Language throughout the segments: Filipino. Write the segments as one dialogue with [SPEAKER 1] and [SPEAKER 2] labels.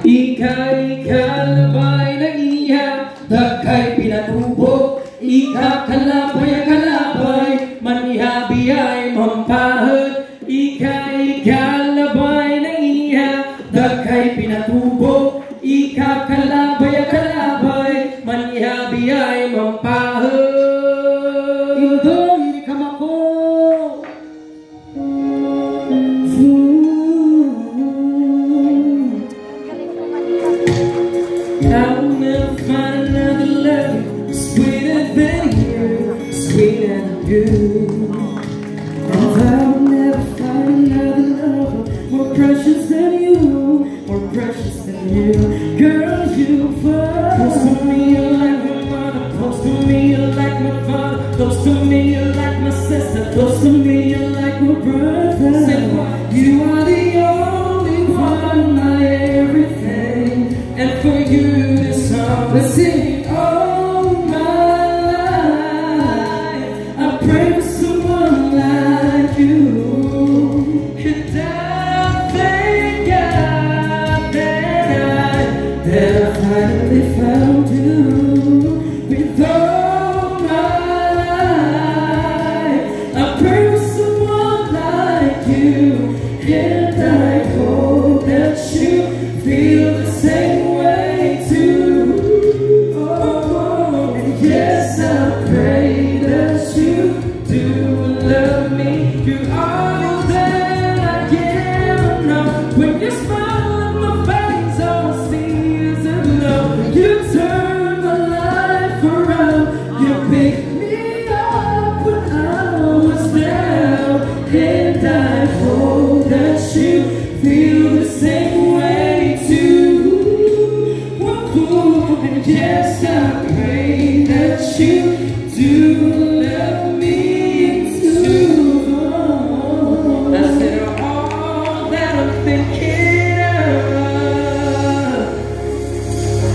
[SPEAKER 1] Ika'y kalabay na iha, taka'y pinatubo. Ika kalabay, manihabi ay mampahad. Ika'y kalabay na iha, taka'y pinatubo. Ika kalabay, manihabi ay mampahad. Indoy kamako. I'll never find another love sweeter than you, sweeter than you. And I'll never find another lover more precious than you, more precious than you. Girl, you first. Close to me, you're like my mother. Close to me, you're like my father. Close to me, you're like my sister. Close to me, you're like my brother. You are the only one, my everything. And for you, this song, let's sing all my life. I pray for someone like you. And I thank God that I finally found you. With all my life, I pray for someone like you. And I hope that you feel the same way too. Oh, and yes, I pray that you do love me. You are all that I am now. When you smile on my face, all I see is a love. You turn my life around. You picked me up when I was down. And I hope that you feel the same way too. And yes, I pray that you do love me too. I said all that I'm thinking of.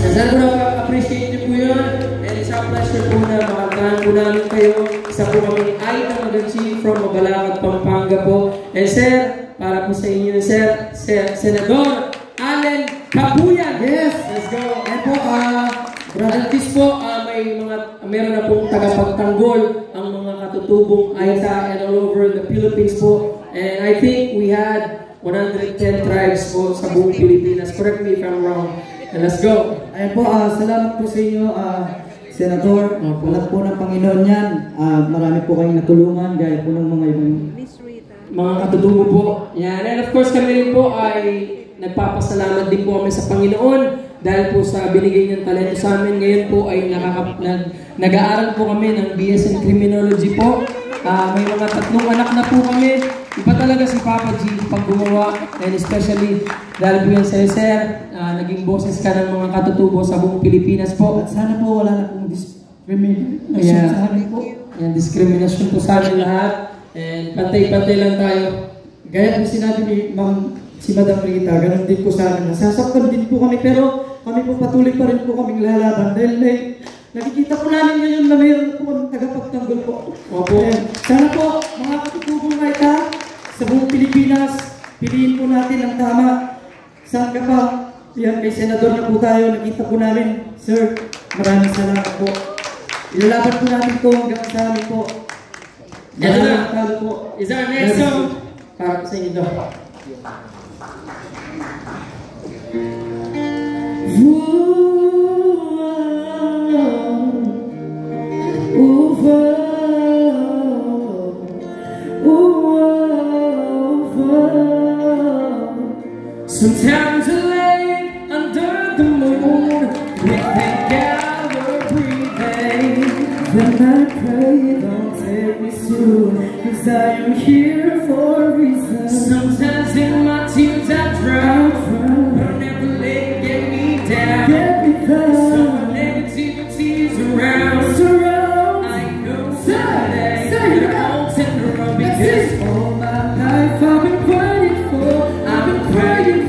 [SPEAKER 1] And sana po na-appreciate niyo po yun. And it's our pleasure po na makataan po namin kayo. Isa po kami ay na Magachi from Mabalacat, Pampanga po. And sir, para po sa inyo, sir, Senador Allen Cabuyan. Yes, let's go. And po, Brother Tis po, meron na pong tagapagtanggol ang mga katutubong Aita and all over the Philippines po. And I think we had 110 tribes po sa buong Pilipinas. Correct me if I'm wrong. And let's go.
[SPEAKER 2] Ayan po, salamat po sa inyo, Senator. Alam po ng Panginoon yan. Marami po kayong natulungan, gaya po ng
[SPEAKER 1] mga katutubo po. Yan. And of course kami rin po ay nagpapasalamat din po kami sa Panginoon dahil po sa binigay niyang talento sa amin. Ngayon po ay nag-aaral po kami ng BS in Criminology po. May mga 3 anak na po kami. Iba talaga si Papa G pag gumawa. And especially dahil po yan sa sir, naging boses ka ng mga katutubo sa buong Pilipinas po.
[SPEAKER 2] At sana po wala na pong discrimination sa amin po.
[SPEAKER 1] Yan, discrimination po sa amin lahat. And pantay-pantay lang tayo.
[SPEAKER 2] Gaya po sinabi ni si Madam Rita, ganun din po sa amin. Nasasaktan din po kami, pero kami po patuloy pa rin po kaming lalaban. Dahil nakikita po namin ngayon na mayroon po ang tagapagtanggol po.
[SPEAKER 1] Opo.
[SPEAKER 2] Sana po, mga katutubong Aita, sa buong Pilipinas, piliin po natin ang tama. Saan ka pa? Yan, kay Senador na po tayo, nakita po namin. Sir, maraming salamat po. Ilalaban po natin ito hanggang sa amin po.
[SPEAKER 1] Ito na. Is our next song? Para sa inyo daw. Sometimes I lay under the moon with the gallery breathing. Then I pray, don't take me soon, 'cause I am here for a reason. Sometimes in my tears I drown, but never let it get me down. Some negativity's around. I know someday you're all tender on because all my life I've been praying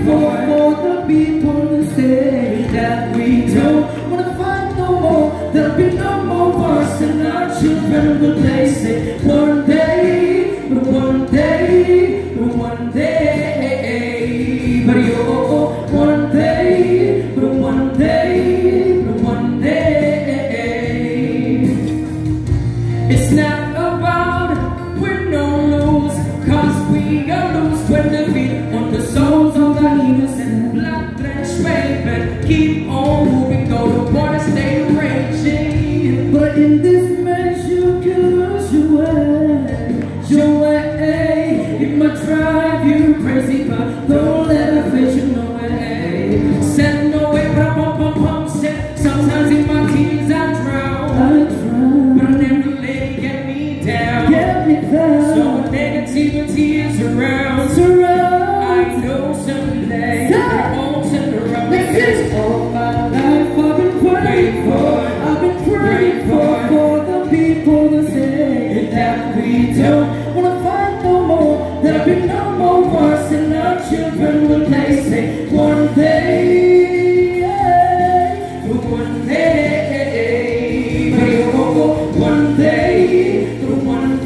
[SPEAKER 1] for the people to say that we don't wanna fight no more. There'll be no more wars, and our children will they say one day, one day, one day, but one day. don't let her fish away. Send away, pum, sometimes in my tears I drown, but I never let it get me down. So when negativity is around, I know someday it won't turn around. Because all my life I've been praying for the people to say that we don't wanna fight no more. There'll be no more wars and our children will play safe one day, one day, one day, one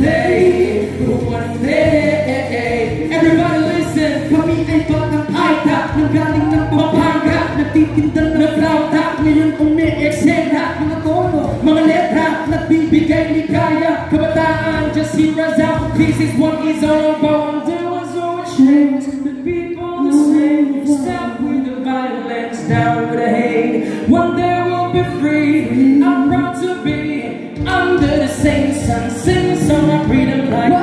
[SPEAKER 1] day. Everybody listen, kami ay batang aita, nanggaling ng Pampanga, nagtitinda ng flauta, ngayon umi-eksena, mga tono, mga letra, nagbibigay ligaya, kabataan, just hear us out, this is what is all about. There was no change, the people the same, stop with the violence, down with the hate, one day we'll be free, I'm proud to be under the same sun, sing a song of freedom like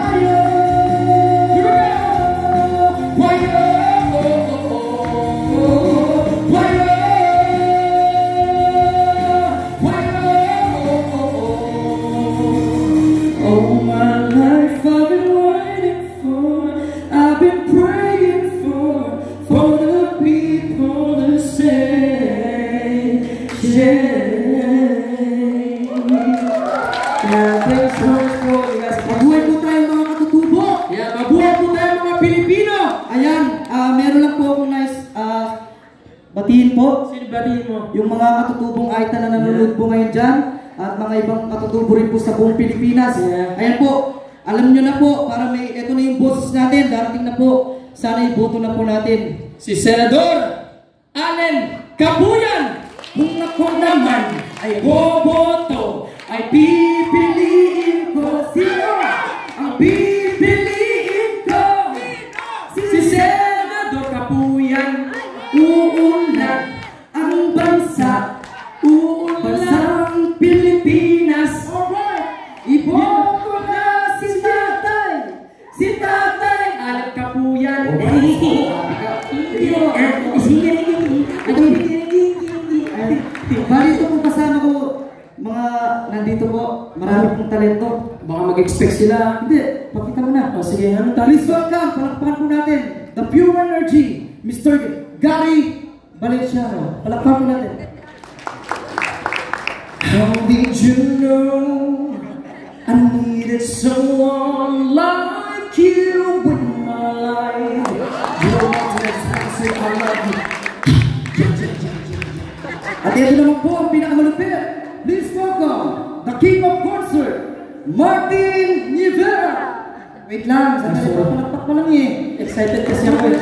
[SPEAKER 1] mabuhay po tayo mga katutubo. Mabuhay po tayo mga Pilipino.
[SPEAKER 2] Ayan, meron lang po akong nice batiin po.
[SPEAKER 1] Sino batiin mo?
[SPEAKER 2] Yung mga katutubong Aita na nanonood po ngayon dyan at mga ibang katutubo rin po sa buong Pilipinas. Ayan po, alam nyo na po, para ito na yung boses natin, darating na po. Sana iboto na po natin
[SPEAKER 1] si Senador Allen Cabuyan. Kung ako naman ay boboto, ay pipiliin ko sino? Ang pipiliin ko si Senador Cabuyan. Uunlad ang bansa, bansang Pilipinas. Iboto na si Tatay Allen Cabuyan.
[SPEAKER 2] Bali ito po kasama ko, mga nandito po, marami pong talento.
[SPEAKER 1] Baka mag-expect sila.
[SPEAKER 2] Hindi, pakita mo na.
[SPEAKER 1] O sige, anong tali?
[SPEAKER 2] Please welcome, palakpakan po natin, the Pure Energy, Mr. Gary Valenciano. Palakpakan po natin.
[SPEAKER 1] How did you know I needed someone like you in my life? You don't want to say I love you.
[SPEAKER 2] At ito naman po ang pinakamalupit. Please welcome the King of Concert, Martin Rivera. Wait lang, sandali pa, palakpak pa lang eh.
[SPEAKER 1] Excited kasi ako.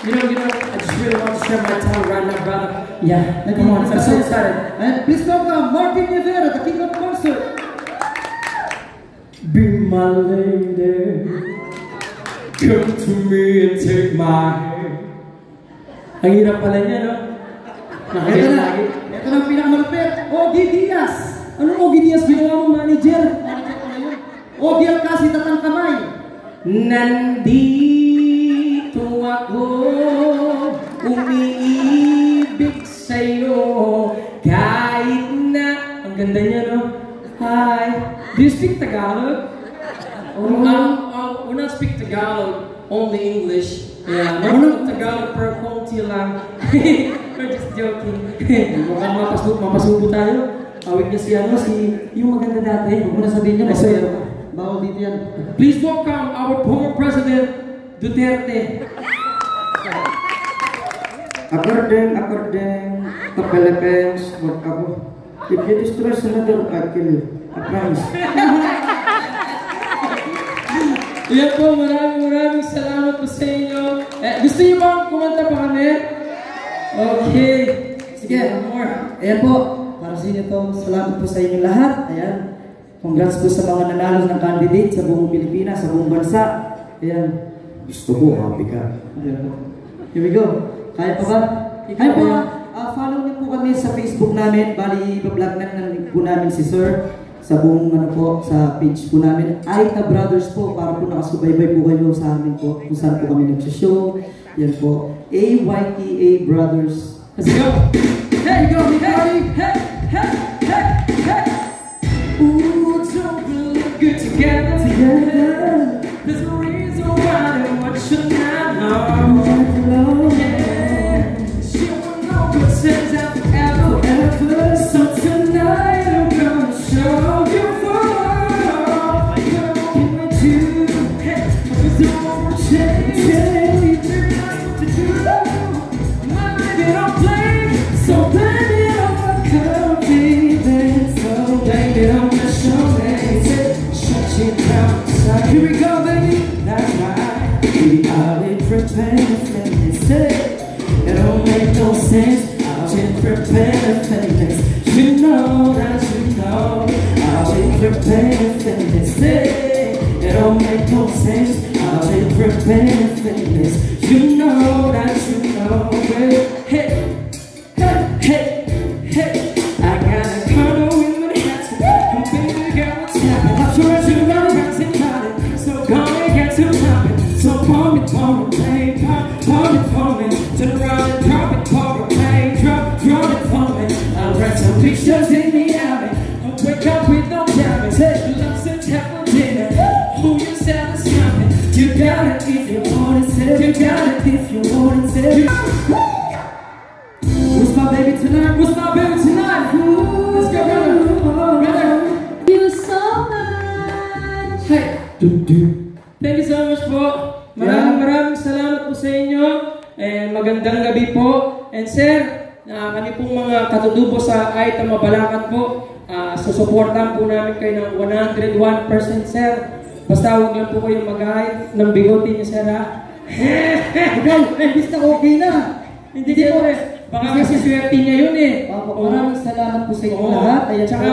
[SPEAKER 1] You know, I just really want to share my time right now, brother. Yeah, come on, I'm so excited.
[SPEAKER 2] And please welcome Martin Rivera, the King of Concert.
[SPEAKER 1] Be my lady, come to me and take my hand. Ang hirap pala niya, no?
[SPEAKER 2] Ito na ang pinakamalupit, Ogie Diaz.
[SPEAKER 1] Anong Ogie Diaz ginawa mo, manager?
[SPEAKER 2] Ogie Alcasi Tatang Kamay.
[SPEAKER 1] Nandito ako, umiibig sa'yo, kahit na... Ang ganda niya, no? Hi. Do you speak Tagalog? We not speak Tagalog, only English. Yeah, marunong Tagalog per konti lang. We're just joking. Mukhang mapasubo tayo. Awit niya yung maganda dati.
[SPEAKER 2] Huwag mo na sabihin niya, bawal dito yan.
[SPEAKER 1] Please welcome our former President Duterte.
[SPEAKER 2] According to Philippines, wag ako. If you destroy Senator, I'll kill you. I promise.
[SPEAKER 1] Yan po, maraming salamat po sa inyo. Gusto niyo bang kumanta pa kami? Okay.
[SPEAKER 2] Sige, more. Ayan po, para sa inyo to, salamat po sa inyo lahat. Ayan. Congrats po sa mga nanalo ng candidate sa buong Pilipinas, sa buong bansa. Ayan. Gusto ko, happy ka. Here we go. Kaya pa ba? Kaya pa, follow niyo po kami sa Facebook namin. Bali, iba-vlog na po namin si Sir. sa buong ano po, sa page po namin. Aita Brothers po, para po nakasubaybay po kayo sa amin po, kung saan po kami nagsishow. Yan po, AYTA Brothers.
[SPEAKER 1] Let's go! Hey, go, hey, hey, hey, hey, hey! Ooh, don't we look good together? There's no reason why they want you now. Yeah, she won't know what turns out forever. So tonight I'm gonna show you what can we do? Hey, cause it won't change. There's nothing to do. My baby don't play, so blame it on my confidence. So blame it on my shoulders. Shut you down. Here we go, baby. That's right. We are in prepared things. It don't make no sense. I'll be prepared things. You know that you know. I'll be prepared things. It don't make no sense. I'll be prepared things. You know that you know, baby. Hey, hey, hey, hey. I got a condo in Manhattan. And baby girl, what's happening? I'm sure you know that's it. So come and get to poppin'. So pump it, play, pump it for me. Turn around and drop it for me. Play, drop it for me. I'll write some pictures in the alley. I'll wake up with no diamonds. Hey, love's a temple dinner. Who you sell is coming. You got it if you want it. You got it if you want it. Who's my baby tonight? Who's my baby tonight? Let's go, brother.
[SPEAKER 3] Thank you so much.
[SPEAKER 1] Hey. Thank you so much po. Maraming salamat po sa inyo. And magandang gabi po. And sir, kami pong mga katutubo sa Aita Mabalacat po. Susuportahan po namin kayo ng 101% sir. Basta huwag lang po kayong mag-ahit ng bigote niyo sir ha.
[SPEAKER 2] Imbis na okay na.
[SPEAKER 1] Hindi po eh. Baka kasi swerte niya yun eh.
[SPEAKER 2] Maraming salamat po sa inyo lahat. Ayan,
[SPEAKER 1] tsaka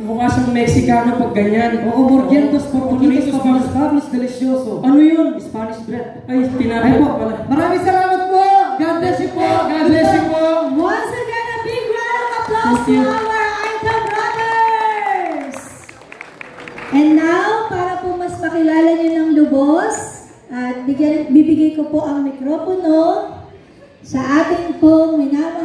[SPEAKER 1] mukha siyang Mexicano pag ganyan.
[SPEAKER 2] Oo, Morgientos, Portonitos, Pablos, Delicioso.
[SPEAKER 1] Ano yun?
[SPEAKER 2] Spanish bread.
[SPEAKER 1] Ay,
[SPEAKER 2] Ay
[SPEAKER 1] tinapay
[SPEAKER 2] po,
[SPEAKER 1] pala.
[SPEAKER 2] maraming salamat po. God bless you po.
[SPEAKER 1] God bless you po.
[SPEAKER 3] Once again, a big round of applause
[SPEAKER 1] Thank
[SPEAKER 3] to
[SPEAKER 1] you.
[SPEAKER 3] our Aita Brothers! And now, para po mas makilala niyo ng lubos, at bibigay ko po ang mikropono sa ating pong minamahal